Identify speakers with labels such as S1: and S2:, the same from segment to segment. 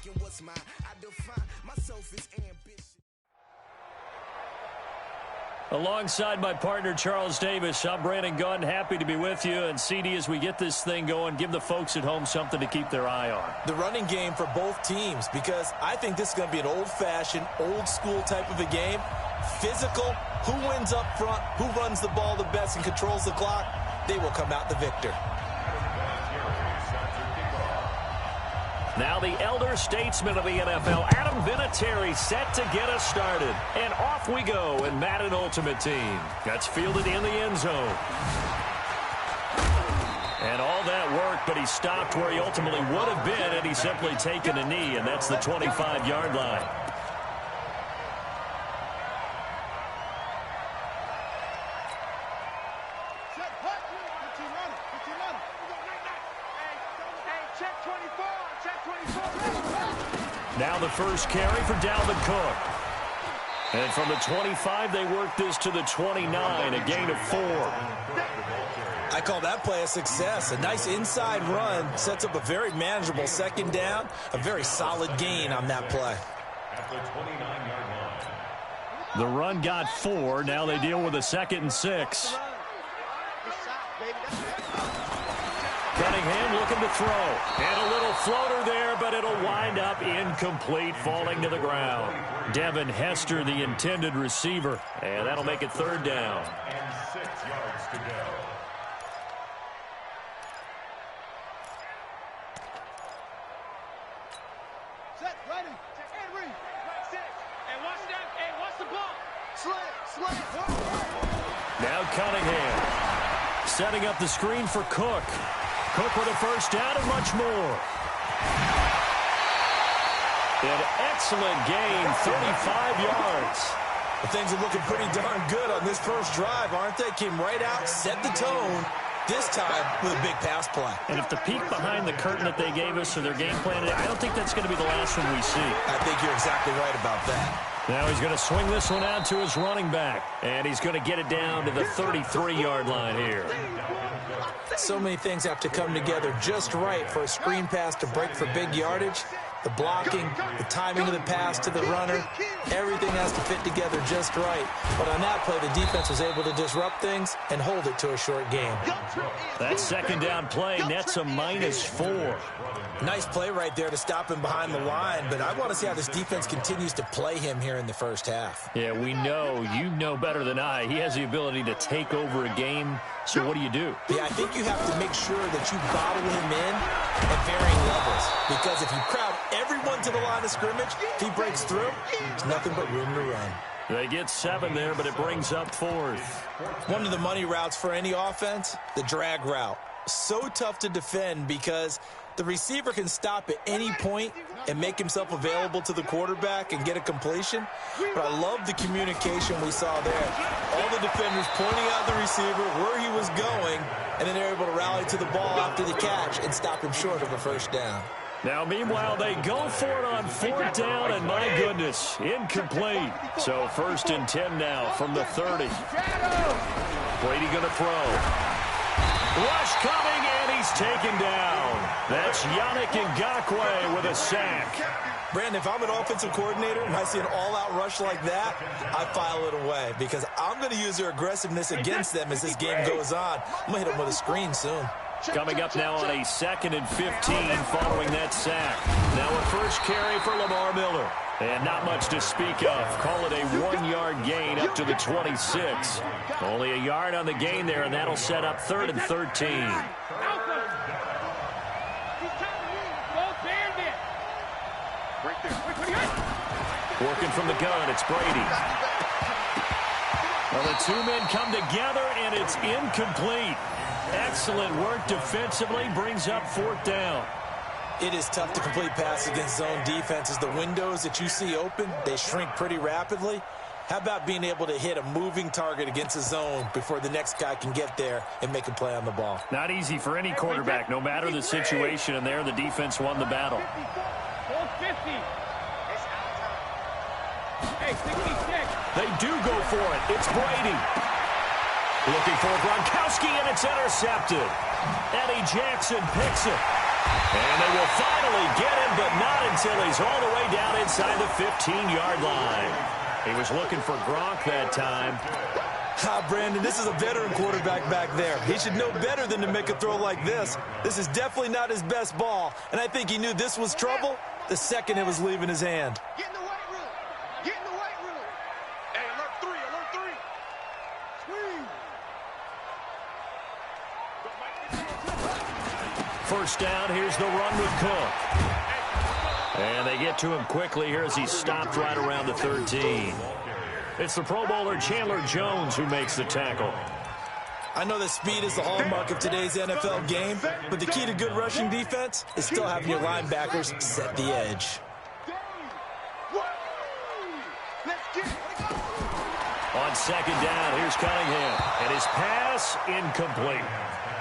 S1: taking what's mine. I define myself as ambition.
S2: Alongside my partner, Charles Davis, I'm Brandon Gunn. Happy to be with you. And, CD, as we get this thing going, give the folks at home something to keep their eye on.
S3: The running game for both teams, because I think this is going to be an old-fashioned, old-school type of a game. Physical, who wins up front, who runs the ball the best and controls the clock, they will come out the victor.
S2: Now the elder statesman of the NFL, Adam Vinatieri, set to get us started. And off we go in Madden Ultimate Team. That's fielded in the end zone. And all that work, but he stopped where he ultimately would have been had he simply taken a knee, and that's the 25-yard line. Now the first carry for Dalvin Cook. And from the 25, they work this to the 29, a gain of 4.
S3: I call that play a success. A nice inside run sets up a very manageable second down, a very solid gain on that play.
S2: The run got 4. Now they deal with a 2nd and 6. Cunningham looking to throw. And a little floater there, but it'll wind up incomplete, falling to the ground. Devin Hester, the intended receiver. And that'll make it 3rd down.
S4: And 6 yards to go.
S5: Set, ready, and read. Right, 6. And watch that. And watch the ball. Slant.
S2: Now Cunningham setting up the screen for Cook. Cook with a first down and much more. An excellent gain, 35 yards.
S3: Well, things are looking pretty darn good on this first drive, aren't they? Came right out, set the tone, this time with a big pass play.
S2: And if the peek behind the curtain that they gave us or their game plan, I don't think that's going to be the last one we see.
S3: I think you're exactly right about that.
S2: Now he's going to swing this one out to his running back. And he's going to get it down to the 33-yard line here.
S3: So many things have to come together just right for a screen pass to break for big yardage. The blocking, the timing of the pass to the runner, everything has to fit together just right. But on that play, the defense was able to disrupt things and hold it to a short game.
S2: That second down play nets a -4.
S3: Nice play right there to stop him behind the line, but I want to see how this defense continues to play him here in the first half.
S2: Yeah, we know, you know better than I, he has the ability to take over a game. So what do you do?
S3: Yeah, I think you have to make sure that you bottle him in at varying levels. Because if you crowd everyone to the line of scrimmage, if he breaks through, there's nothing but room to run.
S2: They get 7 there, but it brings up 4th.
S3: One of the money routes for any offense, the drag route. So tough to defend because the receiver can stop at any point and make himself available to the quarterback and get a completion. But I love the communication we saw there. All the defenders pointing out the receiver, where he was going, and then they're able to rally to the ball after the catch and stop him short of a first down.
S2: Now, meanwhile, they go for it on 4th down, and my goodness, incomplete. So 1st and 10 now from the 30. Brady going to throw. Rush coming, and he's taken down. That's Yannick Ngakoue with a sack.
S3: Brandon, if I'm an offensive coordinator and I see an all-out rush like that, I file it away because I'm going to use their aggressiveness against them as this game goes on. I'm going to hit them with a screen soon.
S2: Coming up now on a 2nd and 15 following that sack. Now a first carry for Lamar Miller. And not much to speak of. Call it a 1-yard gain up to the 26. Only a yard on the gain there, and that'll set up 3rd and 13. Working from the gun, it's Brady. Well, the 2 men come together, and it's incomplete. Excellent work defensively, brings up 4th down.
S3: It is tough to complete passes against zone defenses. The windows that you see open, they shrink pretty rapidly. How about being able to hit a moving target against a zone before the next guy can get there and make a play on the ball?
S2: Not easy for any quarterback, no matter the situation, and there the defense won the battle. They do go for it. It's Brady. Looking for Gronkowski, and it's intercepted. Eddie Jackson picks it. And they will finally get him, but not until he's all the way down inside the 15-yard line. He was looking for Gronk that time.
S3: Brandon, this is a veteran quarterback back there. He should know better than to make a throw like this. This is definitely not his best ball, and I think he knew this was trouble the second it was leaving his hand.
S5: Get in the weight room. Get in the weight room. Hey, alert 3, alert 3.
S2: First down, here's the run with Cook. And they get to him quickly here as he stopped right around the 13. It's the Pro Bowler Chandler Jones who makes the tackle.
S3: I know that speed is the hallmark of today's NFL game, but the key to good rushing defense is still having your linebackers set the edge.
S2: On second down, here's Cunningham, and his pass incomplete.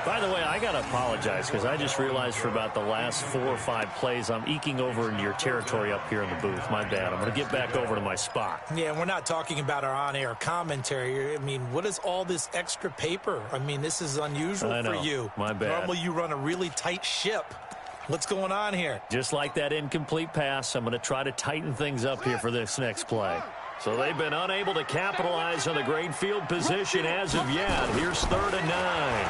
S2: By the way, I got to apologize because I just realized for about the last 4 or 5 plays, I'm eking over into your territory up here in the booth. My bad. I'm going to get back over to my spot.
S3: Yeah, we're not talking about our on-air commentary. I mean, what is all this extra paper? I mean, this is unusual for you.
S2: My bad.
S3: Normally you run a really tight ship. What's going on here?
S2: Just like that incomplete pass, I'm going to try to tighten things up here for this next play. So they've been unable to capitalize on the great field position as of yet. Here's 3rd and 9.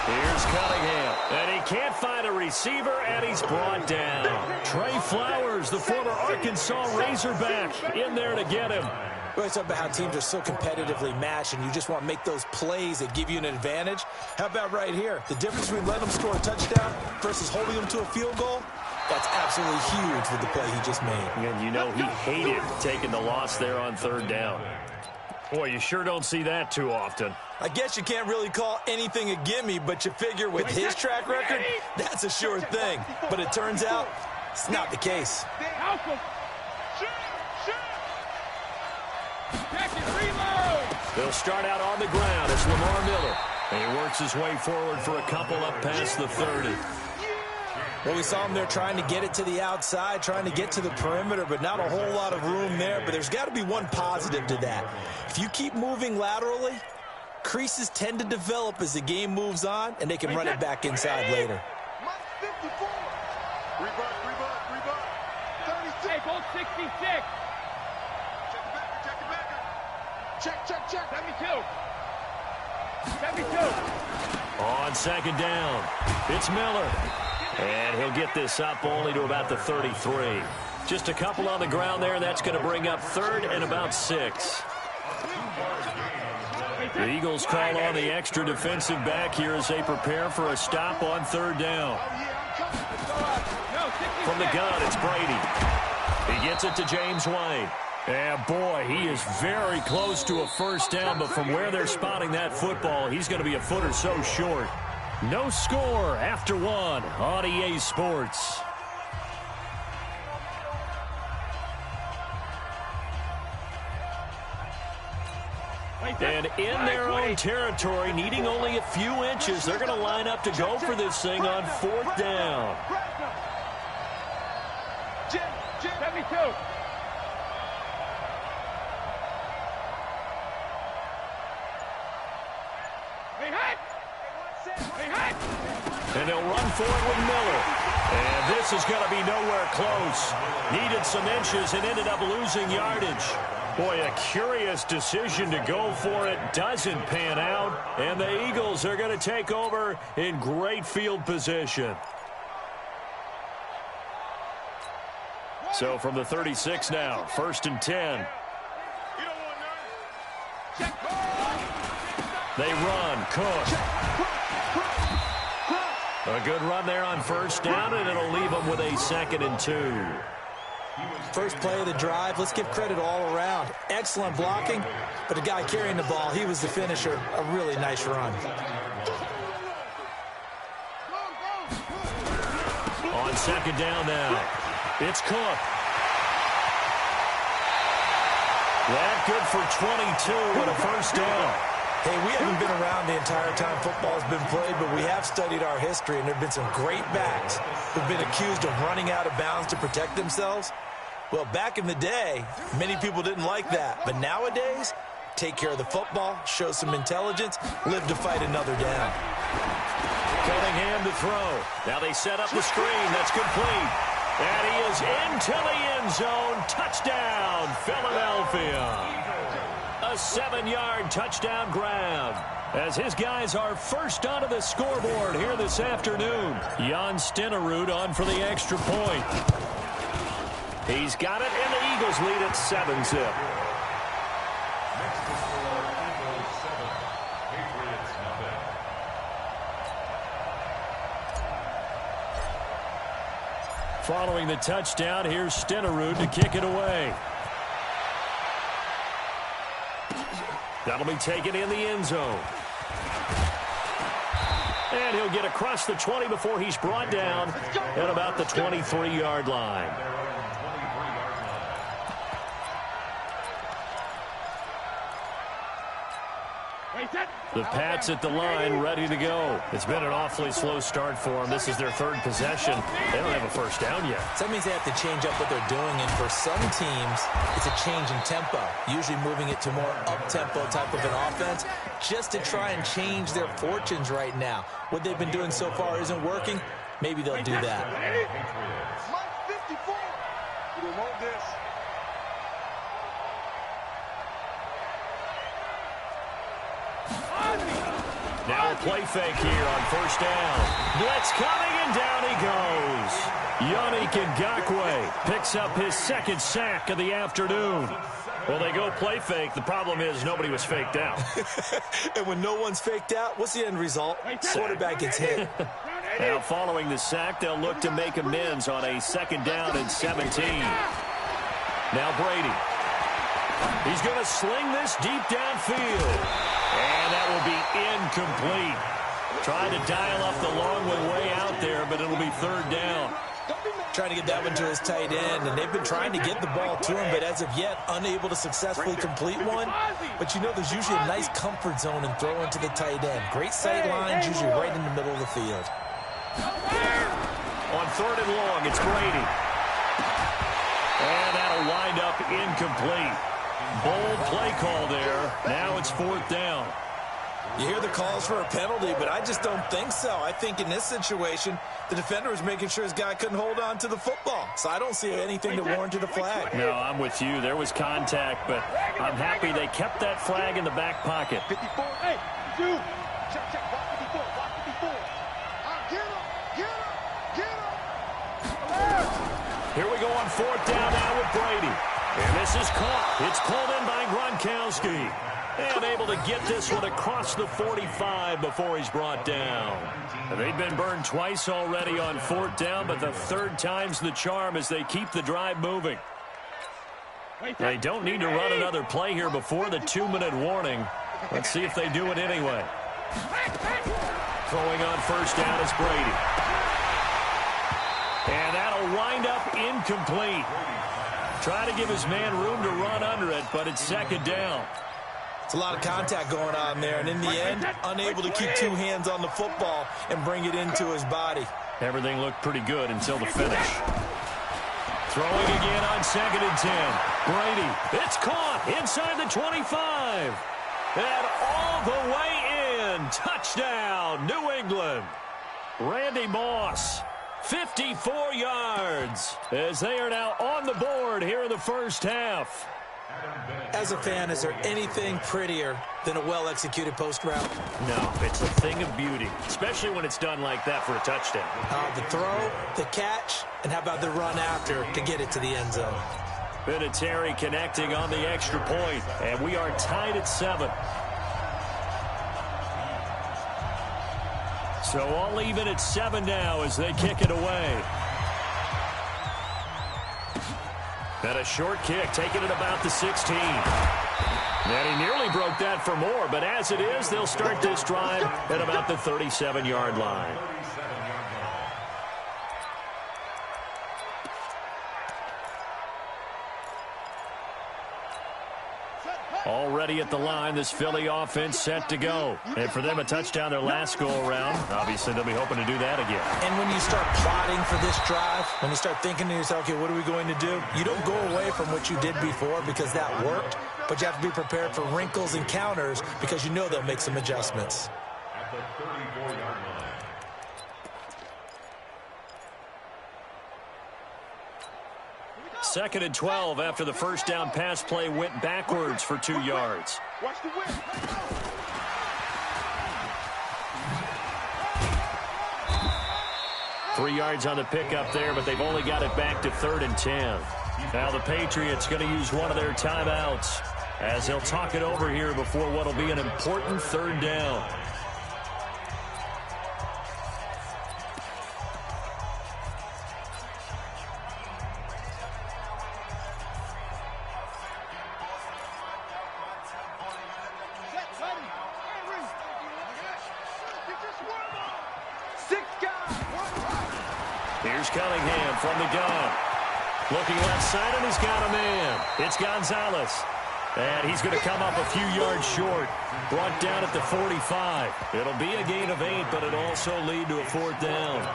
S2: Here's Cunningham, and he can't find a receiver, and he's brought down. Trey Flowers, the former Arkansas Razorback, in there to get him.
S3: We always talk about how teams are so competitively matched, and you just want to make those plays that give you an advantage. How about right here? The difference between letting them score a touchdown versus holding them to a field goal? That's absolutely huge with the play he just made.
S2: And you know he hated taking the loss there on 3rd down. Boy, you sure don't see that too often.
S3: I guess you can't really call anything a gimme, but you figure with his track record, that's a sure thing. But it turns out it's not the case.
S2: They'll start out on the ground. It's Lamar Miller. And he works his way forward for a couple up past the 30.
S3: Well, we saw him there trying to get it to the outside, trying to get to the perimeter, but not a whole lot of room there. But there's got to be one positive to that. If you keep moving laterally, creases tend to develop as the game moves on, and they can run it back inside later.
S5: Rebuck. 36. Hey, goal 66. Check the backer. Check. 72.
S2: On second down, it's Miller. And he'll get this up only to about the 33. Just a couple on the ground there. That's going to bring up 3rd and about 6. The Eagles call on the extra defensive back here as they prepare for a stop on 3rd down. From the gun, it's Brady. He gets it to James Wayne. And boy, he is very close to a first down, but from where they're spotting that football, he's going to be a foot or so short. No score after 1 on EA Sports. And in their own territory, needing only a few inches, they're going to line up to go for this thing on 4th down.
S5: 72.
S2: And they'll run for it with Miller. And this is going to be nowhere close. Needed some inches and ended up losing yardage. Boy, a curious decision to go for it. Doesn't pan out. And the Eagles are going to take over in great field position. So from the 36 now, 1st and 10. They run. Cook. A good run there on 1st down, and it'll leave them with a 2nd and 2.
S3: First play of the drive, let's give credit all around. Excellent blocking, but the guy carrying the ball, he was the finisher. A really nice run.
S2: On 2nd down now, it's Cook. That good for 22 and a 1st down.
S3: Hey, we haven't been around the entire time football's been played, but we have studied our history, and there have been some great backs who've been accused of running out of bounds to protect themselves. Well, back in the day, many people didn't like that. But nowadays, take care of the football, show some intelligence, live to fight another down.
S2: Cunningham to throw. Now they set up the screen. That's complete. And he is into the end zone. Touchdown, Philadelphia. A 7-yard touchdown grab, as his guys are first onto the scoreboard here this afternoon. Jan Stenerud on for the extra point. He's got it, and the Eagles lead at 7-zip.
S4: Next to score, Eagles 7, Patriots nothing.
S2: Following the touchdown, here's Stenerud to kick it away. That'll be taken in the end zone. And he'll get across the 20 before he's brought down at about the 23-yard line. The Pats at the line, ready to go. It's been an awfully slow start for them. This is their third possession. They don't have a first down yet.
S3: So that means they have to change up what they're doing, and for some teams, it's a change in tempo, usually moving it to more up-tempo type of an offense, just to try and change their fortunes right now. What they've been doing so far isn't working. Maybe they'll do that.
S5: Mike 54. You don't want this.
S2: Now a play fake here on first down. Blitz coming, and down he goes. Yannick Ngakoue picks up his second sack of the afternoon. Well, they go play fake. The problem is nobody was faked out.
S3: And when no one's faked out, what's the end result? Quarterback gets hit.
S2: Now following the sack, they'll look to make amends on a second down and 17. Now Brady. He's going to sling this deep downfield. And that will be incomplete. Trying to dial up the long one way out there, but it'll be third down.
S3: Trying to get that one to his tight end, and they've been trying to get the ball to him, but as of yet, unable to successfully complete one. But you know there's usually a nice comfort zone in throwing to the tight end. Great sight lines, usually right in the middle of the field.
S2: On third and long, it's Brady. And that'll wind up incomplete. Bold play call there. Now it's fourth down.
S3: You hear the calls for a penalty, but I just don't think so. I think in this situation, the defender was making sure his guy couldn't hold on to the football. So I don't see anything that warranted a flag.
S2: No, I'm with you. There was contact, but I'm happy they kept that flag in the back pocket.
S5: 54. Hey, you. Check, block 54, block 54. Get him.
S2: Here we go on fourth down now with Brady. And this is caught. It's pulled in by Gronkowski. And able to get this one across the 45 before he's brought down. They've been burned twice already on fourth down, but the third time's the charm as they keep the drive moving. They don't need to run another play here before the 2-minute warning. Let's see if they do it anyway. Throwing on first down is Brady. And that'll wind up incomplete. Try to give his man room to run under it, but it's second down.
S3: It's a lot of contact going on there, and in the end, unable to keep two hands on the football and bring it into his body.
S2: Everything looked pretty good until the finish. Throwing again on second and 10. Brady, it's caught inside the 25. And all the way in. Touchdown, New England. Randy Moss, 54 yards, as they are now on the board here in the first half.
S3: As a fan, is there anything prettier than a well-executed post route?
S2: No, it's a thing of beauty, especially when it's done like that for a touchdown.
S3: The throw, the catch, and how about the run after to get it to the end zone?
S2: Vinatieri connecting on the extra point, and we are tied at 7. So all even at 7 now as they kick it away. And a short kick, taking it about the 16. And he nearly broke that for more, but as it is, they'll start this drive at about the 37-yard line. Already at the line, this Philly offense set to go. And for them, a touchdown their last go-around. Obviously, they'll be hoping to do that again.
S3: And when you start plotting for this drive, when you start thinking to yourself, okay, what are we going to do? You don't go away from what you did before because that worked, but you have to be prepared for wrinkles and counters because you know they'll make some adjustments.
S4: At the 34-yard line.
S2: 2nd and 12 after the first down pass play went backwards for 2 yards.
S5: Watch the whip.
S2: 3 yards on the pickup there, but they've only got it back to 3rd and 10. Now the Patriots going to use one of their timeouts as they'll talk it over here before what will be an important 3rd down. Here's Cunningham from the gun. Looking left side, and he's got a man. It's Gonzalez. And he's going to come up a few yards short. Brought down at the 45. It'll be a gain of 8, but it'll also lead to a 4th down.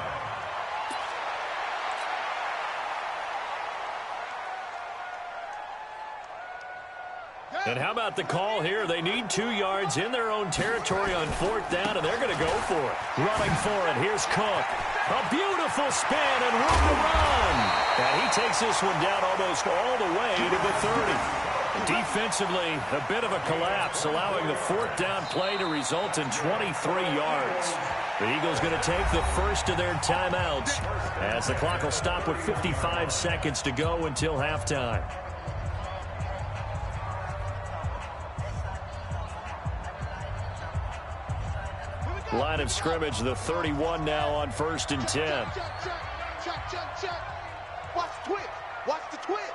S2: And how about the call here? They need 2 yards in their own territory on 4th down, and they're going to go for it. Running for it, here's Cook. A beautiful spin and room to run. And he takes this one down almost all the way to the 30. Defensively, a bit of a collapse, allowing the 4th down play to result in 23 yards. The Eagles going to take the first of their timeouts as the clock will stop with 55 seconds to go until halftime. Line of scrimmage, the 31 now on 1st and 10.
S5: Check. Watch the twitch. Watch the twitch.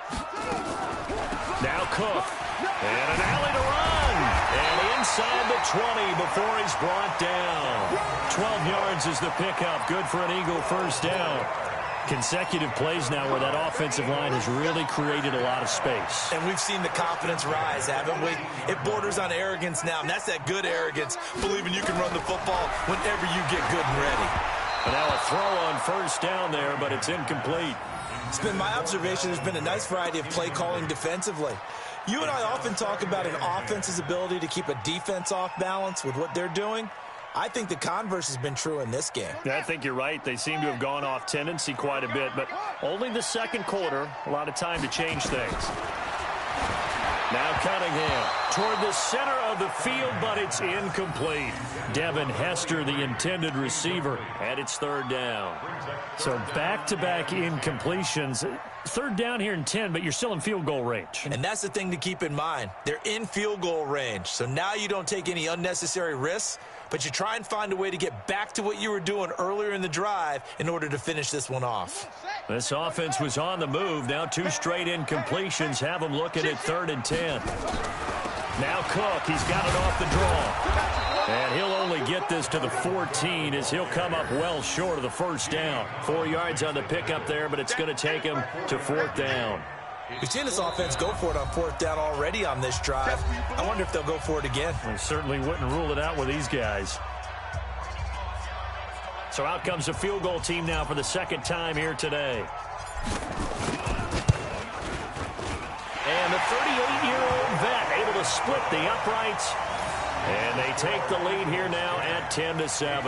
S2: Now Cook. And an alley to run. And inside the 20 before he's brought down. 12 yards is the pickup. Good for an Eagle 1st down. Consecutive plays now where that offensive line has really created a lot of space.
S3: And we've seen the confidence rise, haven't we? It borders on arrogance now, and that's that good arrogance, believing you can run the football whenever you get good and ready.
S2: And now a throw on 1st down there, but it's incomplete.
S3: It's been my observation there's been a nice variety of play calling defensively. You and I often talk about an offense's ability to keep a defense off balance with what they're doing. I think the converse has been true in this game.
S2: I think you're right. They seem to have gone off tendency quite a bit, but only the 2nd quarter. A lot of time to change things. Now Cunningham toward the center of the field, but it's incomplete. Devin Hester, the intended receiver, and it's 3rd down. So back-to-back incompletions. 3rd down here in 10, but you're still in field goal range.
S3: And that's the thing to keep in mind. They're in field goal range, so now you don't take any unnecessary risks, but you try and find a way to get back to what you were doing earlier in the drive in order to finish this one off.
S2: This offense was on the move. Now 2 straight incompletions have them looking at 3rd and 10. Now Cook, he's got it off the draw. And he'll only get this to the 14 as he'll come up well short of the 1st down. 4 yards on the pickup there, but it's going to take him to 4th down.
S3: We've seen this offense go for it on 4th down already on this drive. I wonder if they'll go for it again.
S2: We certainly wouldn't rule it out with these guys. So out comes the field goal team now for the 2nd time here today. And the 38-year-old vet able to split the uprights. And they take the lead here now at 10-7.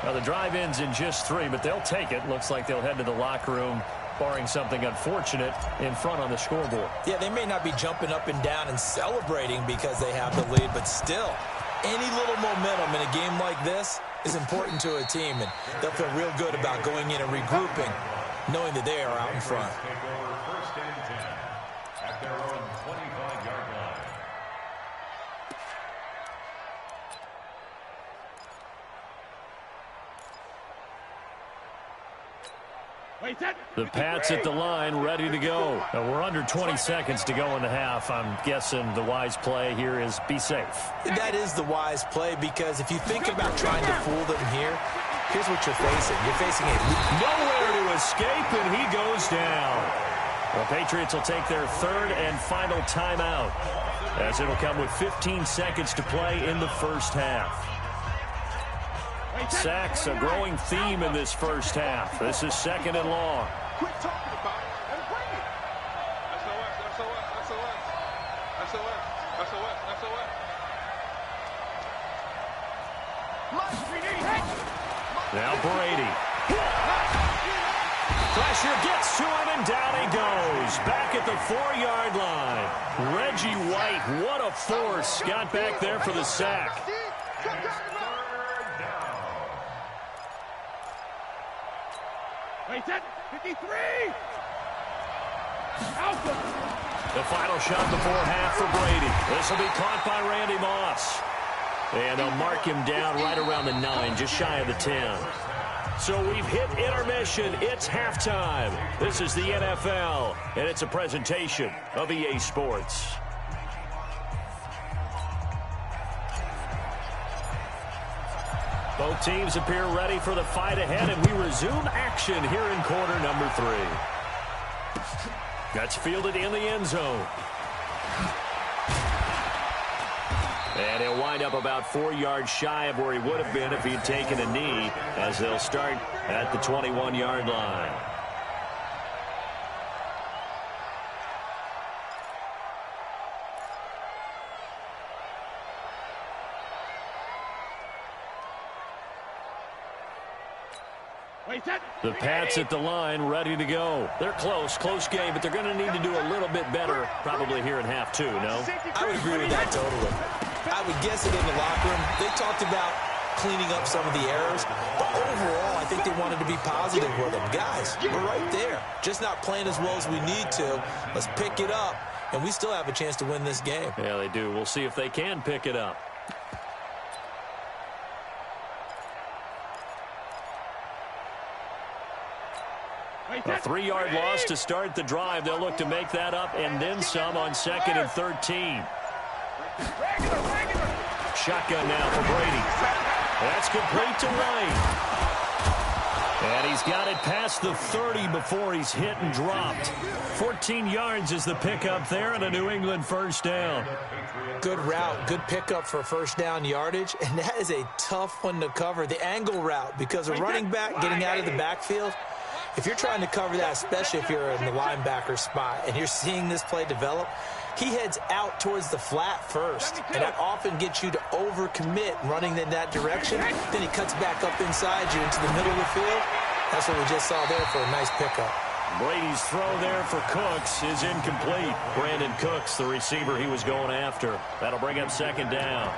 S2: Now the drive ends in just 3, but they'll take it. Looks like they'll head to the locker room, barring something unfortunate in front on the scoreboard.
S3: Yeah, they may not be jumping up and down and celebrating because they have the lead, but still, any little momentum in a game like this is important to a team, and they'll feel real good about going in and regrouping, knowing that they are out in front.
S4: Take over 1st and 10 at their own 25-yard line.
S2: The Pats at the line, ready to go. Now we're under 20 seconds to go in the half. I'm guessing the wise play here is be safe.
S3: That is the wise play, because if you think about trying to fool them here, here's what you're facing. You're facing a
S2: nowhere to escape, and he goes down. The Patriots will take their 3rd and final timeout, as it'll come with 15 seconds to play in the 1st half. Sacks, a growing theme in this 1st half. This is 2nd and long.
S5: Quit talking about it and bring it.
S2: Now Brady. Pressure gets to him, and down he goes. Back at the 4-yard line. Reggie White, what a force. Got back there for the sack.
S5: Wait, 53! Alpha!
S2: The final shot before half for Brady. This will be caught by Randy Moss. And they'll mark him down right around the 9, just shy of the 10. So we've hit intermission. It's halftime. This is the NFL, and it's a presentation of EA Sports. Both teams appear ready for the fight ahead, and we resume action here in quarter number 3. That's fielded in the end zone. And he'll wind up about 4 yards shy of where he would have been if he'd taken a knee, as they'll start at the 21-yard line. The Pats at the line, ready to go. They're close game, but they're going to need to do a little bit better probably here in half 2, no?
S3: I would agree with that totally. I would guess it in the locker room. They talked about cleaning up some of the errors, but overall, I think they wanted to be positive with them. Guys, we're right there. Just not playing as well as we need to. Let's pick it up, and we still have a chance to win this game.
S2: Yeah, they do. We'll see if they can pick it up. A 3-yard loss to start the drive. They'll look to make that up and then some on 2nd and 13. Shotgun now for Brady. That's complete to White. And he's got it past the 30 before he's hit and dropped. 14 yards is the pickup there, and a New England first down.
S3: Good route, good pickup for first down yardage, and that is a tough one to cover. The angle route, because a running back getting out of the backfield, if you're trying to cover that, especially if you're in the linebacker spot and you're seeing this play develop, he heads out towards the flat first, and that often gets you to overcommit running in that direction. Then he cuts back up inside you into the middle of the field. That's what we just saw there for a nice pickup.
S2: Brady's throw there for Cooks is incomplete. Brandon Cooks, the receiver he was going after. That'll bring up 2nd down.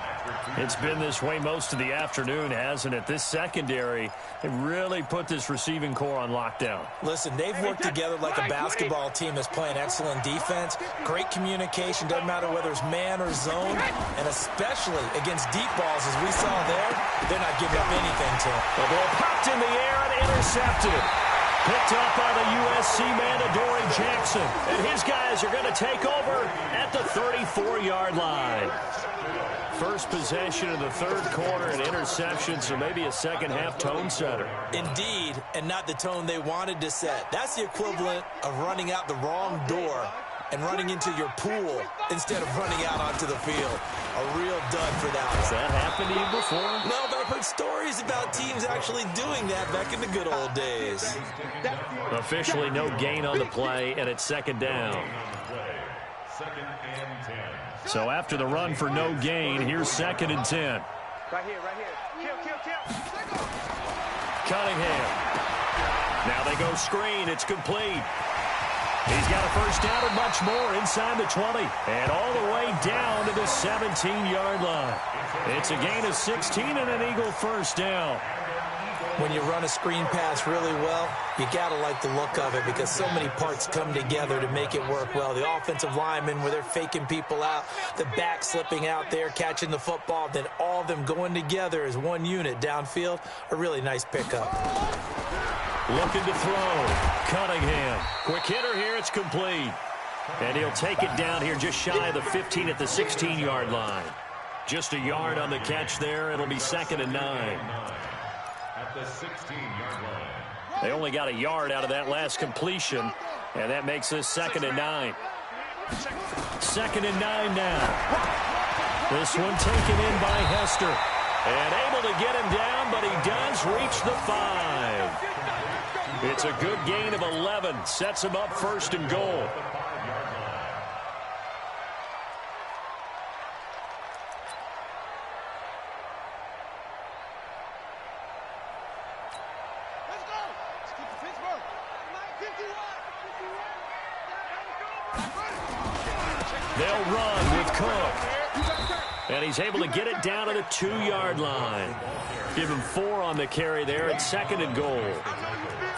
S2: It's been this way most of the afternoon, hasn't it? This secondary, they really put this receiving core on lockdown.
S3: Listen, they've worked together like a basketball team that's playing excellent defense. Great communication, doesn't matter whether it's man or zone, and especially against deep balls, as we saw there, they're not giving up anything to them.
S2: The ball popped in the air and intercepted. Picked up by the USC man, Adoree Jackson. And his guys are going to take over at the 34-yard line. First possession of the 3rd quarter, an interception, so maybe a second-half tone setter.
S3: Indeed, and not the tone they wanted to set. That's the equivalent of running out the wrong door and running into your pool instead of running out onto the field. A real dud for that one.
S2: Has that happened to you before?
S3: No, but I've heard stories about teams actually doing that back in the good old days.
S2: Officially no gain on the play, and it's 2nd down. So after the run for no gain, here's 2nd and 10.
S5: Right here. Kill.
S2: Cunningham. Now they go screen. It's complete. He's got a first down and much more inside the 20. And all the way down to the 17-yard line. It's a gain of 16 and an Eagle first down.
S3: When you run a screen pass really well, you got to like the look of it because so many parts come together to make it work well. The offensive linemen, where they're faking people out, the back slipping out there, catching the football, then all of them going together as one unit downfield. A really nice pickup.
S2: Looking to throw. Cunningham. Quick hitter here. It's complete. And he'll take it down here just shy of the 15 at the 16-yard line. Just a yard on the catch there. It'll be 2nd and 9.
S4: At the 16-yard line.
S2: They only got a yard out of that last completion, and that makes this 2nd and 9. 2nd and 9 now. This one taken in by Hester. And able to get him down, but he does reach the 5. It's a good gain of 11. Sets him up 1st and goal. They'll run with Cook. And he's able to get it down to the 2-yard line. Give him 4 on the carry there at 2nd and goal.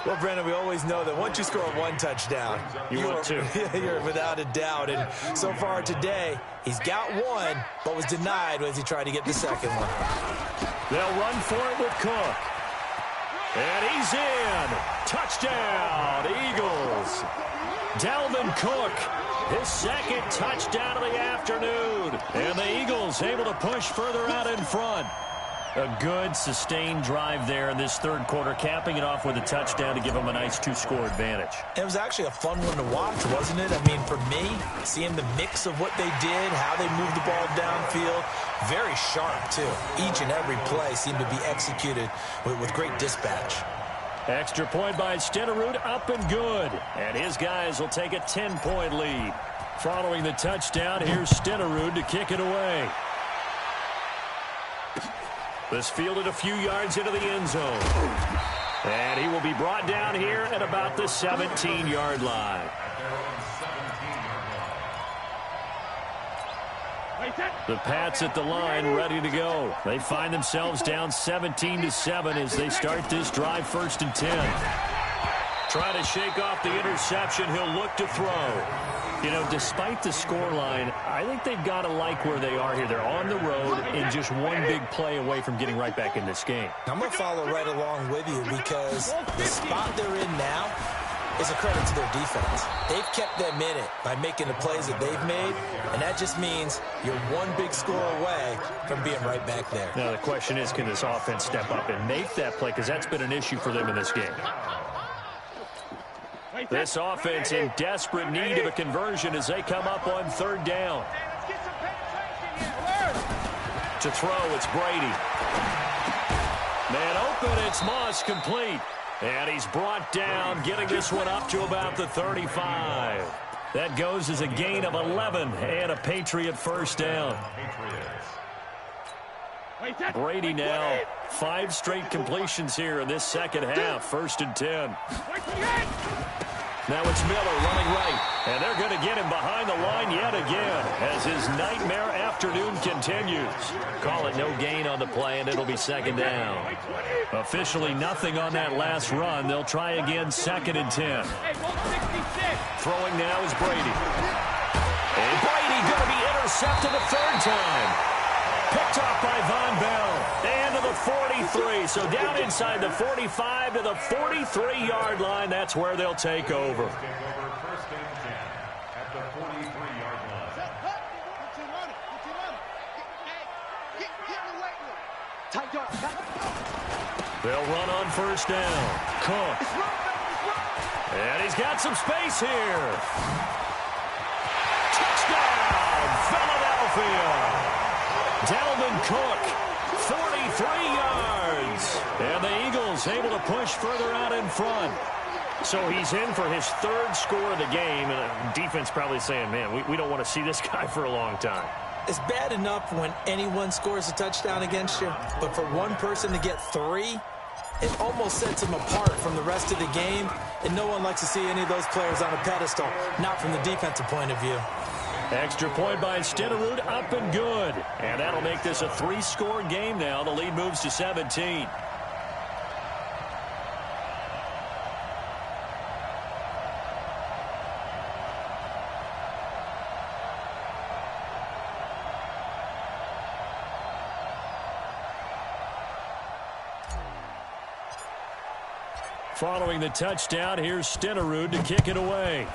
S3: Well, Brandon, we always know that once you score 1 touchdown, you're without a doubt. And so far today, he's got 1, but was denied as he tried to get the 2nd one.
S2: They'll run for it with Cook. And he's in. Touchdown, Eagles. Dalvin Cook, his 2nd touchdown of the afternoon. And the Eagles able to push further out in front. A good, sustained drive there in this 3rd quarter, capping it off with a touchdown to give them a nice 2-score advantage.
S3: It was actually a fun one to watch, wasn't it? I mean, for me, seeing the mix of what they did, how they moved the ball downfield, very sharp, too. Each and every play seemed to be executed with great dispatch.
S2: Extra point by Stenerud, up and good. And his guys will take a 10-point lead. Following the touchdown, here's Stenerud to kick it away. This fielded a few yards into the end zone. And he will be brought down here at about the 17-yard line. The Pats at the line ready to go. They find themselves down 17-7 as they start this drive 1st and 10. Trying to shake off the interception. He'll look to throw. You know, despite the scoreline, I think they've got to like where they are here. They're on the road and just one big play away from getting right back in this game.
S3: I'm going to follow right along with you because the spot they're in now is a credit to their defense. They've kept them in it by making the plays that they've made, and that just means you're one big score away from being right back there.
S2: Now, the question is, can this offense step up and make that play? Because that's been an issue for them in this game. This offense in desperate need of a conversion as they come up on 3rd down. To throw, it's Brady. Man open, it's Moss, complete. And he's brought down, getting this one up to about the 35. That goes as a gain of 11 and a Patriot 1st down. Brady now 5 straight completions here in this 2nd half, 1st and 10. Now it's Miller running right, and they're going to get him behind the line yet again as his nightmare afternoon continues. Call it no gain on the play, and it'll be 2nd down. Officially nothing on that last run. They'll try again, 2nd and 10. Throwing now is Brady. And Brady going to be intercepted a 3rd time. Picked off by Von Bell. And to the 43. So down inside the 45 to the 43-yard line. That's where they'll take over.
S4: 1st and 10 at the 43-yard line.
S2: They'll run on 1st down. Cook. And he's got some space here. Touchdown, Philadelphia. Dalvin Cook, 43 yards. And the Eagles able to push further out in front. So he's in for his 3rd score of the game. And the defense probably saying, man, we don't want to see this guy for a long time.
S3: It's bad enough when anyone scores a touchdown against you, but for one person to get 3, it almost sets him apart from the rest of the game, and no one likes to see any of those players on a pedestal, not from the defensive point of view.
S2: Extra point by Stenerud, up and good. And that'll make this a 3-score game now. The lead moves to 17. Following the touchdown, here's Stenerud to kick it away.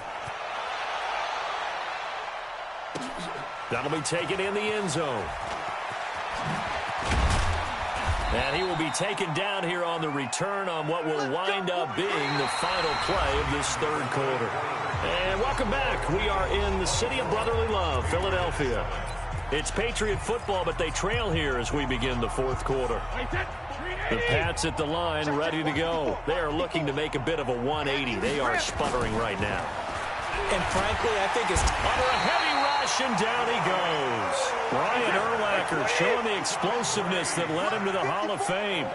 S2: That'll be taken in the end zone. And he will be taken down here on the return on what will wind up being the final play of this 3rd quarter. And welcome back. We are in the city of brotherly love, Philadelphia. It's Patriot football, but they trail here as we begin the 4th quarter. The Pats at the line, ready to go. They are looking to make a bit of a 180. They are sputtering right now.
S3: And frankly, I think it's
S2: under a heavy rush, and down he goes. Brian Urlacher showing the explosiveness that led him to the Hall of Fame.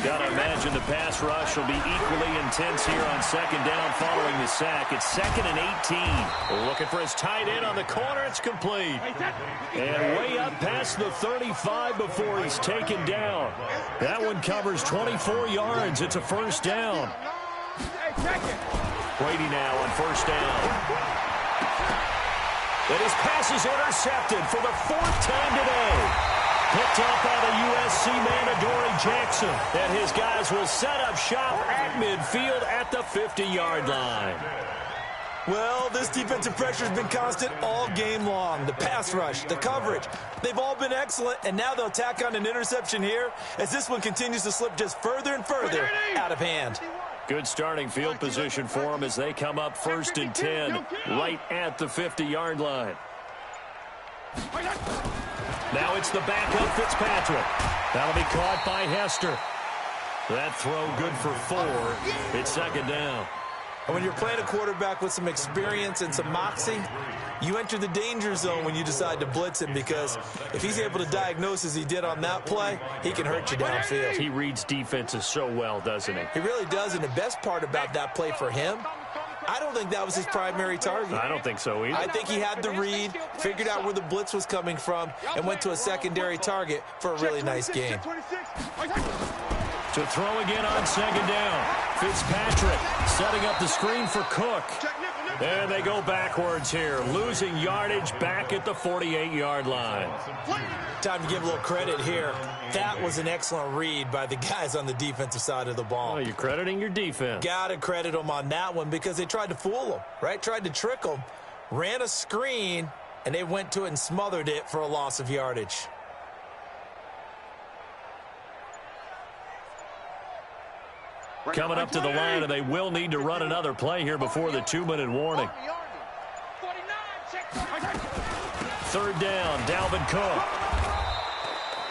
S2: Got to imagine the pass rush will be equally intense here on second down following the sack. It's 2nd and 18. Looking for his tight end on the corner. It's complete. And way up past the 35 before he's taken down. That one covers 24 yards. It's a first down. Brady now on first down. And his pass is intercepted for the 4th time today. Picked up by the USC man, Adoree Jackson. And his guys will set up shop at midfield at the 50-yard line.
S3: Well, this defensive pressure has been constant all game long. The pass rush, the coverage, they've all been excellent, and now they'll tack on an interception here as this one continues to slip just further and further out of hand.
S2: Good starting field position for them as they come up 1st and 10 right at the 50-yard line. Now it's the backup Fitzpatrick. That'll be caught by Hester. That throw good for 4. It's 2nd down.
S3: And when you're playing a quarterback with some experience and some moxie, you enter the danger zone when you decide to blitz him, because if he's able to diagnose as he did on that play, he can hurt you downfield.
S2: He reads defenses so well, doesn't he?
S3: He really does, and the best part about that play for him, I don't think that was his primary target.
S2: I don't think so either.
S3: I think he had the read, figured out where the blitz was coming from, and went to a secondary target for a really nice game.
S2: To throw again on 2nd down. Fitzpatrick setting up the screen for Cook. And they go backwards here, losing yardage back at the 48-yard line.
S3: Time to give a little credit here. That was an excellent read by the guys on the defensive side of the ball.
S2: Oh, you're crediting your defense.
S3: Got to credit them on that one because they tried to fool them, right? Tried to trick them, ran a screen, and they went to it and smothered it for a loss of yardage.
S2: Coming up to the line, and they will need to run another play here before the 2-minute warning. 3rd down, Dalvin Cook.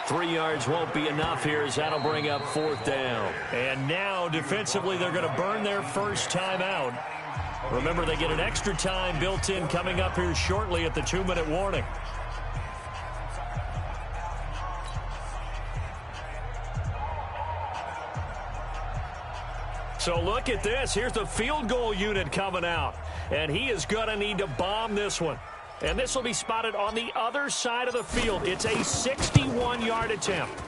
S2: 3 yards won't be enough here as that'll bring up 4th down. And now, defensively, they're going to burn their first time out. Remember, they get an extra time built in coming up here shortly at the 2-minute warning. So look at this. Here's the field goal unit coming out. And he is going to need to bomb this one. And this will be spotted on the other side of the field. It's a 61-yard attempt.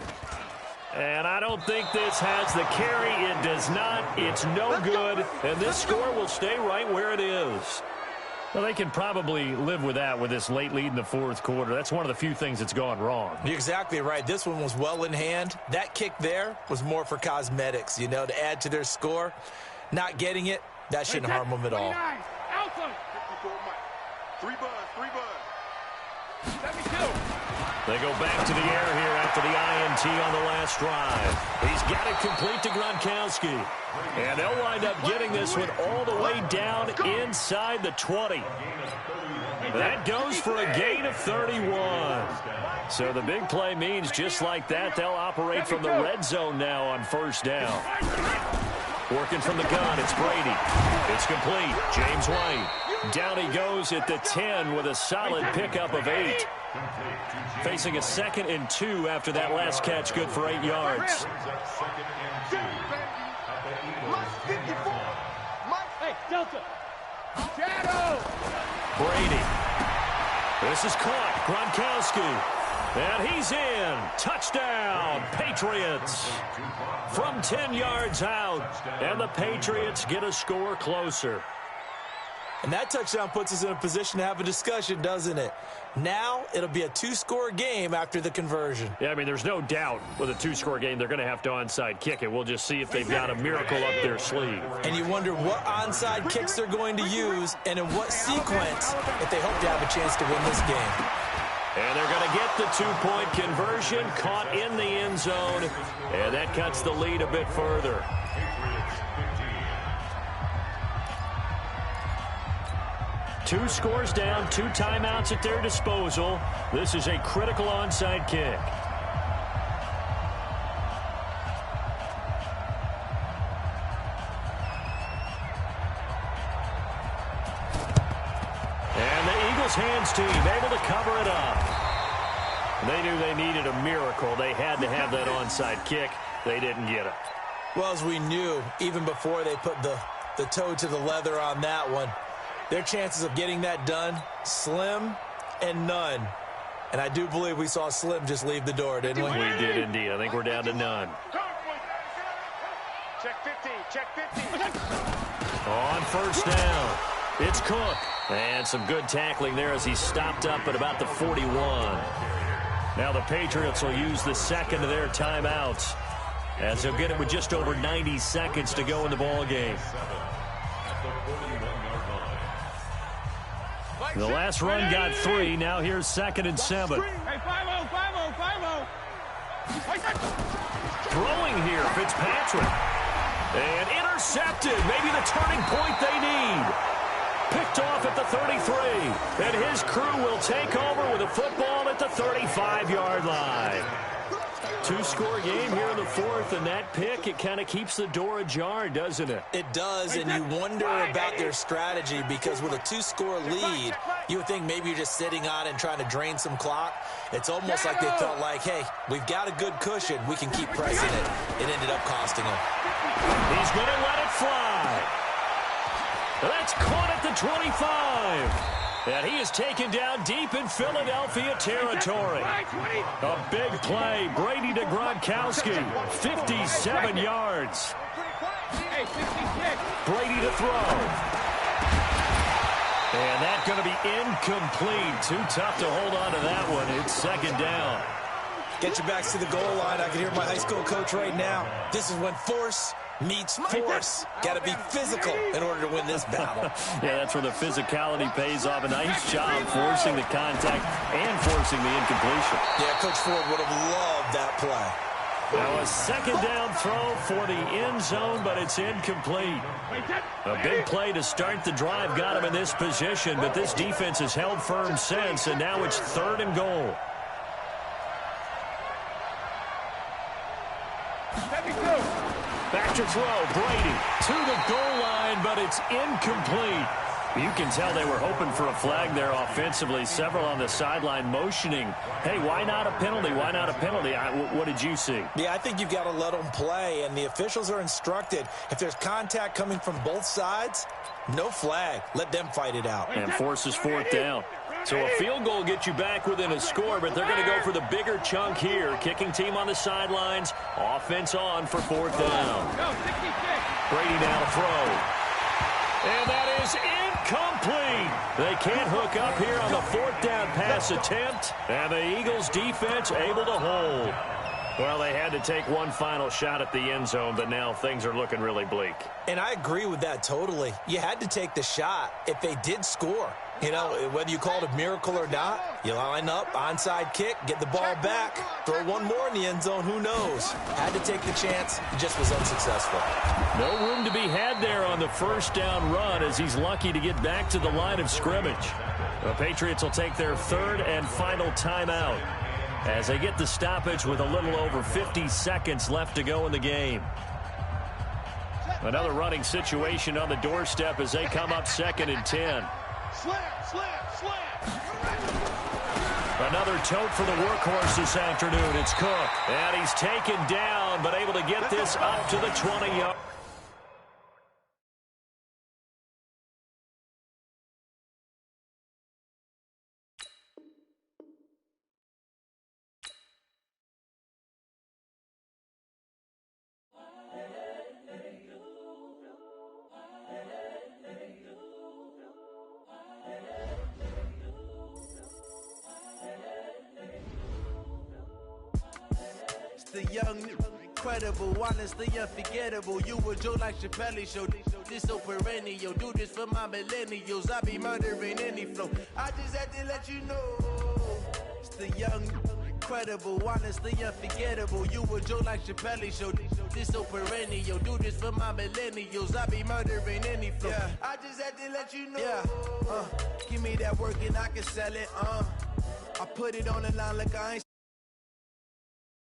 S2: And I don't think this has the carry. It does not. It's no good. And this score will stay right where it is. Well, they can probably live with that with this late lead in the 4th quarter. That's one of the few things that's gone wrong.
S3: You're exactly right. This one was well in hand. That kick there was more for cosmetics, you know, to add to their score. Not getting it, that shouldn't harm them at all.
S5: 3 bud. 72.
S2: They go back to the air here after the INT on the last drive. He's got it complete to Gronkowski. And they'll wind up getting this one all the way down inside the 20. That goes for a gain of 31. So the big play means just like that, they'll operate from the red zone now on 1st down. Working from the gun, it's Brady. It's complete. James White. Down he goes at the 10 with a solid pickup of 8. Facing a 2nd and 2 after that last catch, good for 8 yards. Brady. This is caught. Gronkowski. And he's in. Touchdown, Patriots. From 10 yards out. And the Patriots get a score closer.
S3: And that touchdown puts us in a position to have a discussion, doesn't it? Now it'll be a 2-score game after the conversion.
S2: Yeah, I mean, there's no doubt with a 2-score game they're going to have to onside kick it. We'll just see if they've got a miracle up their sleeve.
S3: And you wonder what onside kicks they're going to use and in what sequence if they hope to have a chance to win this game.
S2: And they're going to get the 2-point conversion, caught in the end zone, and that cuts the lead a bit further. Two scores down, 2 timeouts at their disposal. This is a critical onside kick. And the Eagles hands team able to cover it up. They knew they needed a miracle. They had to have that onside kick. They didn't get it.
S3: Well, as we knew, even before they put the toe to the leather on that one, their chances of getting that done, slim and none. And I do believe we saw Slim just leave the door, didn't we?
S2: We did indeed. I think we're down to none.
S5: Check 50, check 50.
S2: On first down, it's Cook. And some good tackling there as he stopped up at about the 41. Now the Patriots will use the second of their timeouts, as they'll get it with just over 90 seconds to go in the ball game. The last run got 3. Now here's 2nd and 7.
S5: Hey, 5-0, 5-0, 5-0.
S2: Throwing here, Fitzpatrick. And intercepted. Maybe the turning point they need. Picked off at the 33. And his crew will take over with a football at the 35-yard line. 2-score game here in the 4th, and that pick, it kind of keeps the door ajar, doesn't it?
S3: It does, and you wonder about their strategy, because with a 2-score lead, you would think maybe you're just sitting on and trying to drain some clock. It's almost like they felt like, hey, we've got a good cushion. We can keep pressing it. It ended up costing them.
S2: He's going to let it fly. That's caught at the 25. And he is taken down deep in Philadelphia territory. A big play. Brady to Gronkowski. 57 yards. Brady to throw. And that's going to be incomplete. Too tough to hold on to that one. It's 2nd down.
S3: Get your backs to the goal line. I can hear my high school coach right now. This is when force meets force. Got to be physical in order to win this battle.
S2: Yeah, that's where the physicality pays off. A nice job forcing the contact and forcing the incompletion.
S3: Yeah, Coach Ford would have loved that play.
S2: Now a 2nd down throw for the end zone, but it's incomplete. A big play to start the drive got him in this position, but this defense has held firm since, and now it's 3rd and goal. Back to throw, Brady to the goal line, but it's incomplete. You can tell they were hoping for a flag there offensively. Several on the sideline motioning, hey, why not a penalty? Why not a penalty? What did you see?
S3: Yeah, I think you've got to let them play, and the officials are instructed, if there's contact coming from both sides, no flag. Let them fight it out.
S2: And forces 4th down. So a field goal gets you back within a score, but they're going to go for the bigger chunk here. Kicking team on the sidelines. Offense on for 4th down. Brady now to throw. And that is incomplete. They can't hook up here on the 4th down pass attempt. And the Eagles defense able to hold. Well, they had to take one final shot at the end zone, but now things are looking really bleak.
S3: And I agree with that totally. You had to take the shot if they did score. You know, whether you call it a miracle or not, you line up, onside kick, get the ball back, throw one more in the end zone, who knows? Had to take the chance, it just was unsuccessful.
S2: No room to be had there on the 1st down run, as he's lucky to get back to the line of scrimmage. The Patriots will take their 3rd and final timeout as they get the stoppage with a little over 50 seconds left to go in the game. Another running situation on the doorstep as they come up 2nd and 10. Another tote for the workhorse this afternoon. It's Cook. And he's taken down, but able to get this up to the 20-yard.
S1: The young, incredible, honestly unforgettable. You a Joe like Chappelle show. This so perennial. Do this for my millennials. I be murdering any flow. I just had to let you know. It's the young, incredible, honestly unforgettable. You a Joe like Chappelle show. This so perennial. Do this for my millennials. I be murdering any flow. Yeah. I just had to let you know. Yeah. Give me that work and I can sell it. I put it on the line like I ain't